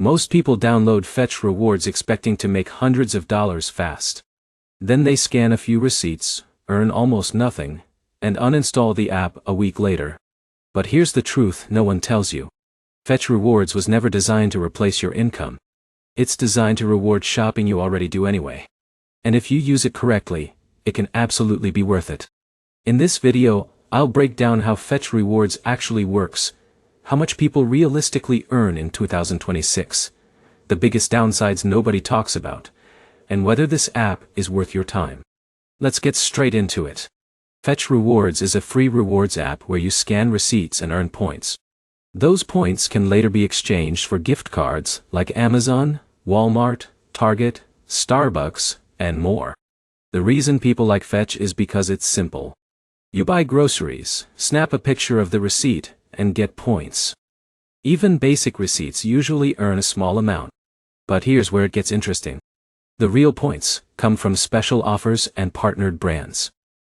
Most people download Fetch Rewards expecting to make hundreds of dollars fast. Then they scan a few receipts, earn almost nothing, and uninstall the app a week later. But here's the truth no one tells you. Fetch Rewards was never designed to replace your income. It's designed to reward shopping you already do anyway. And if you use it correctly, it can absolutely be worth it. In this video, I'll break down how Fetch Rewards actually works, how much people realistically earn in 2026, the biggest downsides nobody talks about, and whether this app is worth your time. Let's get straight into it. Fetch Rewards is a free rewards app where you scan receipts and earn points. Those points can later be exchanged for gift cards like Amazon, Walmart, Target, Starbucks, and more. The reason people like Fetch is because it's simple. You buy groceries, snap a picture of the receipt, and get points. Even basic receipts usually earn a small amount. But here's where it gets interesting. The real points come from special offers and partnered brands.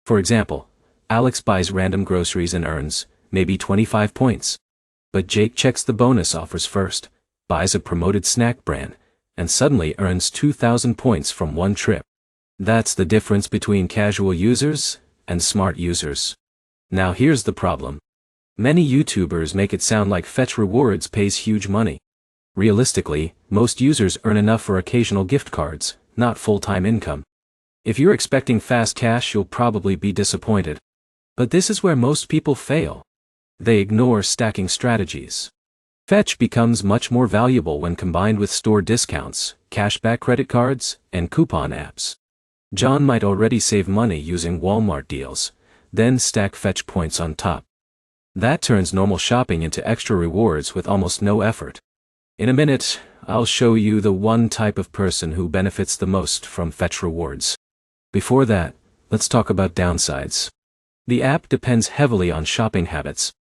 For example, Alex buys random groceries and earns, maybe 25 points. But Jake checks the bonus offers first, buys a promoted snack brand, and suddenly earns 2,000 points from one trip. That's the difference between casual users and smart users. Now here's the problem. Many YouTubers make it sound like Fetch Rewards pays huge money. Realistically, most users earn enough for occasional gift cards, not full-time income. If you're expecting fast cash, you'll probably be disappointed. But this is where most people fail. They ignore stacking strategies. Fetch becomes much more valuable when combined with store discounts, cashback credit cards, and coupon apps. John might already save money using Walmart deals, then stack Fetch points on top. That turns normal shopping into extra rewards with almost no effort. In a minute, I'll show you the one type of person who benefits the most from Fetch Rewards. Before that, let's talk about downsides. The app depends heavily on shopping habits.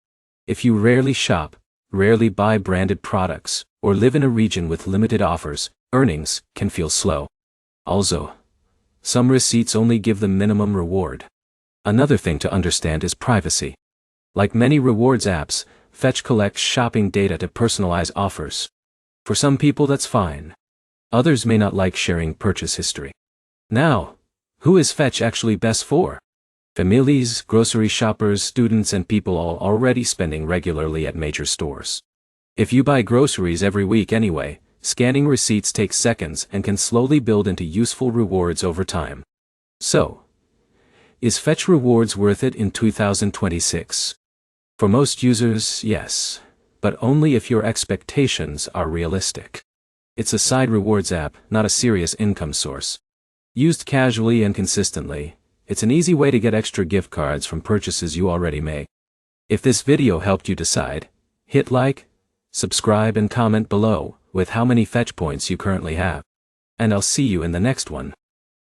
If you rarely shop, rarely buy branded products, or live in a region with limited offers, earnings can feel slow. Also, some receipts only give the minimum reward. Another thing to understand is privacy. Like many rewards apps, Fetch collects shopping data to personalize offers. For some people that's fine. Others may not like sharing purchase history. Now, who is Fetch actually best for? Families, grocery shoppers, students, and people all already spending regularly at major stores. If you buy groceries every week anyway, scanning receipts takes seconds and can slowly build into useful rewards over time. So, is Fetch Rewards worth it in 2026? For most users, yes, but only if your expectations are realistic. It's a side rewards app, not a serious income source. Used casually and consistently, it's an easy way to get extra gift cards from purchases you already make. If this video helped you decide, hit like, subscribe, and comment below with how many Fetch points you currently have. And I'll see you in the next one.